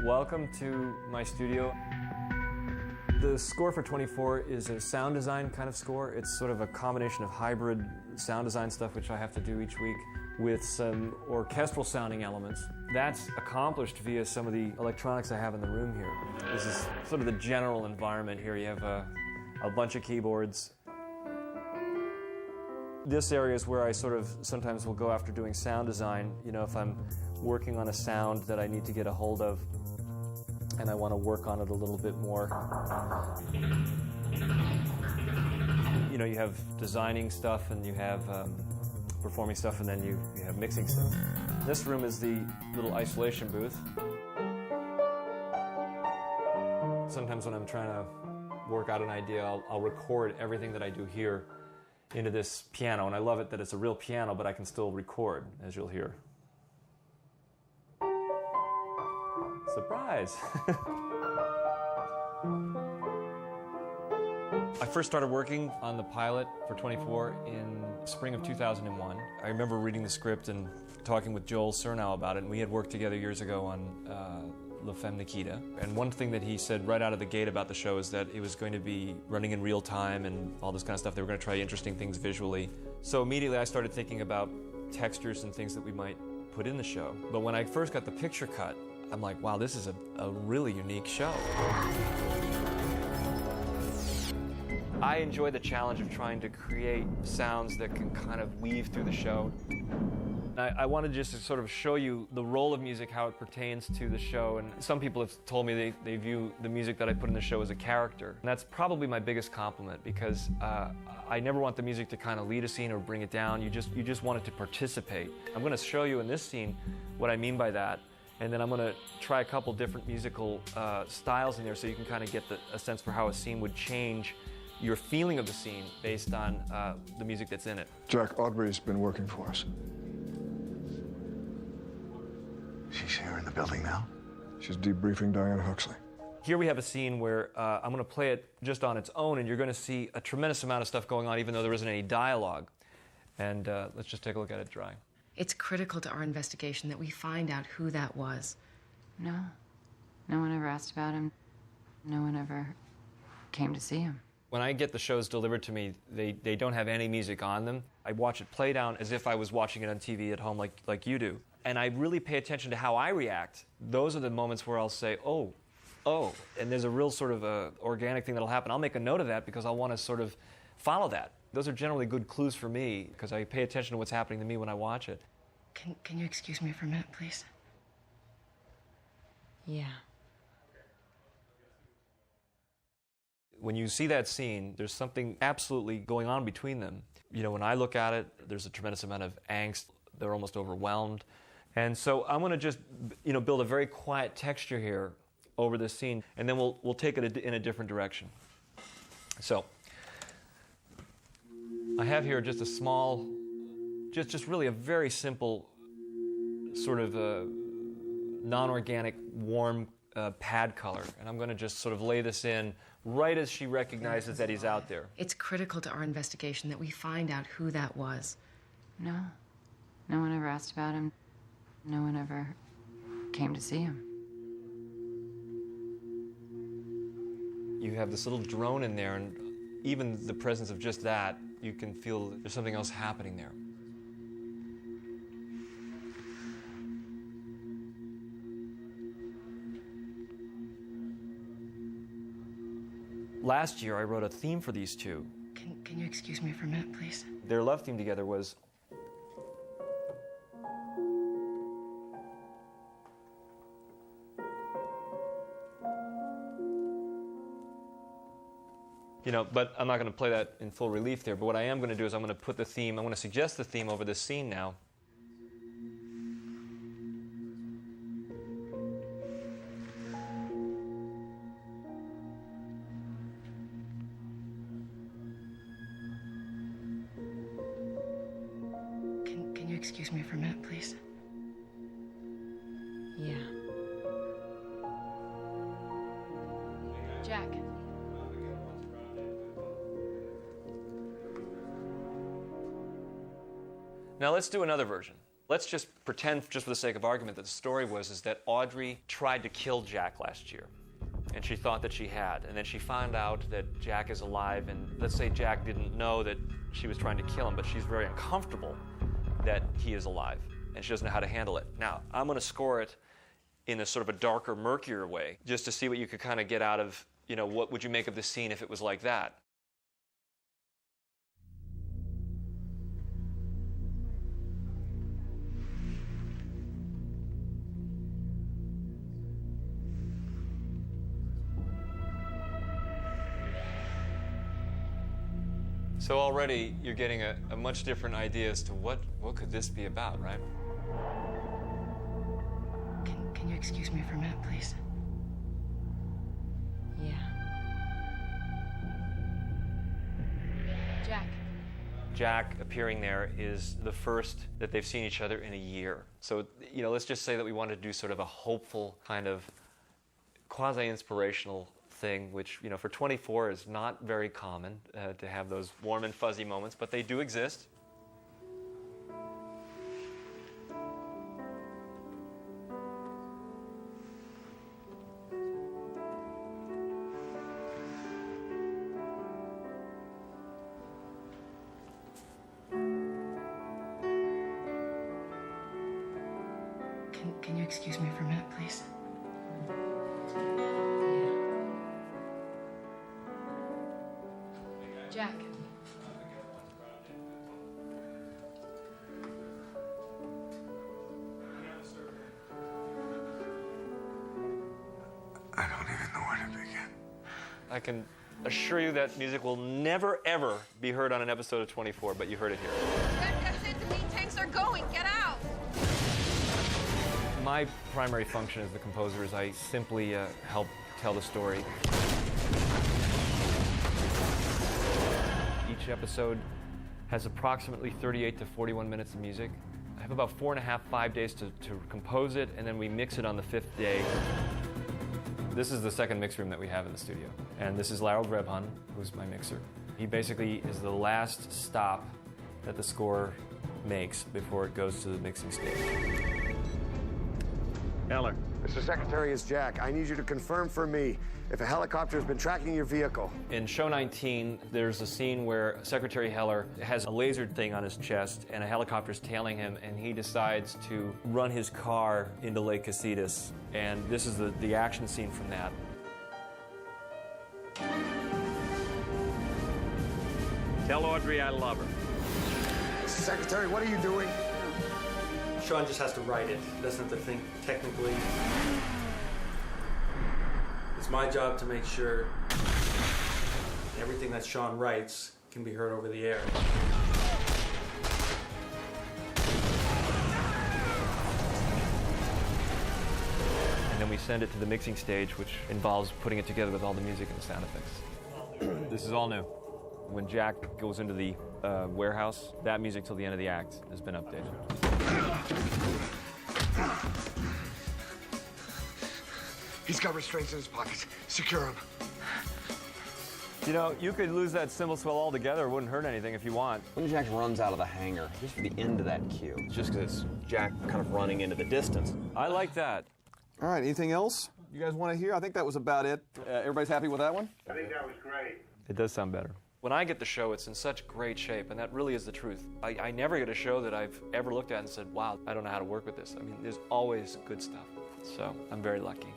Welcome to my studio. The score for 24 is a sound design kind of score. It's sort of a combination of hybrid sound design stuff, which I have to do each week, with some orchestral sounding elements. That's accomplished via some of the electronics I have in the room here. This is sort of the general environment here. You have a bunch of keyboards. This area is where I sort of sometimes will go after doing sound design. You know, if I'm working on a sound that I need to get a hold of and I want to work on it a little bit more. You know, you have designing stuff and you have performing stuff, and then you have mixing stuff. This room is the little isolation booth. Sometimes when I'm trying to work out an idea, I'll record everything that I do here into this piano, and I love it that it's a real piano, but I can still record, as you'll hear. Surprise! I first started working on the pilot for 24 in spring of 2001. I remember reading the script and talking with Joel Surnow about it, and we had worked together years ago on La Femme Nikita. And one thing that he said right out of the gate about the show is that it was going to be running in real time and all this kind of stuff. They were going to try interesting things visually. So immediately I started thinking about textures and things that we might put in the show. But when I first got the picture cut, I'm like, wow, this is a really unique show. I enjoy the challenge of trying to create sounds that can kind of weave through the show. I wanted just to sort of show you the role of music, how it pertains to the show. And some people have told me they view the music that I put in the show as a character. And that's probably my biggest compliment, because I never want the music to kind of lead a scene or bring it down. You just want it to participate. I'm going to show you in this scene what I mean by that. And then I'm going to try a couple different musical styles in there so you can kind of get a sense for how a scene would change your feeling of the scene based on the music that's in it. Jack, Audrey's been working for us. She's here in the building now? She's debriefing Diane Huxley. Here we have a scene where I'm going to play it just on its own, and you're going to see a tremendous amount of stuff going on, even though there isn't any dialogue. And let's just take a look at it dry. It's critical to our investigation that we find out who that was. No. No one ever asked about him. No one ever came to see him. When I get the shows delivered to me, they don't have any music on them. I watch it play down as if I was watching it on TV at home like you do. And I really pay attention to how I react. Those are the moments where I'll say, oh, and there's a real sort of organic thing that'll happen. I'll make a note of that because I'll want to sort of follow that. Those are generally good clues for me because I pay attention to what's happening to me when I watch it. Can you excuse me for a minute, please? Yeah. When you see that scene, there's something absolutely going on between them. You know, when I look at it, there's a tremendous amount of angst. They're almost overwhelmed. And so I'm going to just, build a very quiet texture here over this scene, and then we'll take it in a different direction. So I have here just a small, just really a very simple sort of non-organic warm pad color. And I'm going to just sort of lay this in right as she recognizes that he's out there. It's critical to our investigation that we find out who that was. No. No one ever asked about him. No one ever came to see him. You have this little drone in there, and even the presence of just that, you can feel there's something else happening there. Last year, I wrote a theme for these two. Can you excuse me for a minute, please? Their love theme together was but I'm not going to play that in full relief there. But what I am going to do is I'm going to put the theme, I'm going to suggest the theme over this scene now. Can you excuse me for a minute, please? Yeah. Jack. Now let's do another version. Let's just pretend, just for the sake of argument, that the story is that Audrey tried to kill Jack last year. And she thought that she had. And then she found out that Jack is alive. And let's say Jack didn't know that she was trying to kill him, but she's very uncomfortable that he is alive. And she doesn't know how to handle it. Now, I'm going to score it in a sort of a darker, murkier way, just to see what you could kind of get out of, you know, what would you make of the scene if it was like that? So already you're getting a much different idea as to what could this be about, right? Can you excuse me for a minute, please? Yeah. Jack. Jack appearing there is the first that they've seen each other in a year. So, you know, let's just say that we want to do sort of a hopeful kind of quasi-inspirational thing, which, you know, for 24 is not very common to have those warm and fuzzy moments, but they do exist. Can you excuse me for a minute, please? Jack. I don't even know where to begin. I can assure you that music will never, ever be heard on an episode of 24, but you heard it here. That's it, the main tanks are going, get out! My primary function as the composer is I simply help tell the story. Each episode has approximately 38 to 41 minutes of music. I have about 4.5, 5 days to compose it, and then we mix it on the 5th day. This is the second mix room that we have in the studio. And this is Laryl Drebhun, who's my mixer. He basically is the last stop that the score makes before it goes to the mixing stage. Heller. Mr. Secretary, it's Jack. I need you to confirm for me if a helicopter has been tracking your vehicle. In show 19, there's a scene where Secretary Heller has a lasered thing on his chest and a helicopter's tailing him, and he decides to run his car into Lake Casitas. And this is the action scene from that. Tell Audrey I love her. Mr. Secretary, what are you doing? Sean just has to write it. He doesn't have to think technically. It's my job to make sure everything that Sean writes can be heard over the air. And then we send it to the mixing stage, which involves putting it together with all the music and the sound effects. This is all new. When Jack goes into the warehouse, that music till the end of the act has been updated. He's got restraints in his pockets. Secure him. You know, you could lose that cymbal swell altogether. It wouldn't hurt anything if you want. When Jack runs out of the hangar, just for the end of that cue, just because it's Jack kind of running into the distance. I like that. All right, anything else you guys want to hear? I think that was about it. Everybody's happy with that one? I think that was great. It does sound better. When I get the show, it's in such great shape, and that really is the truth. I never get a show that I've ever looked at and said, wow, I don't know how to work with this. I mean, there's always good stuff. So I'm very lucky.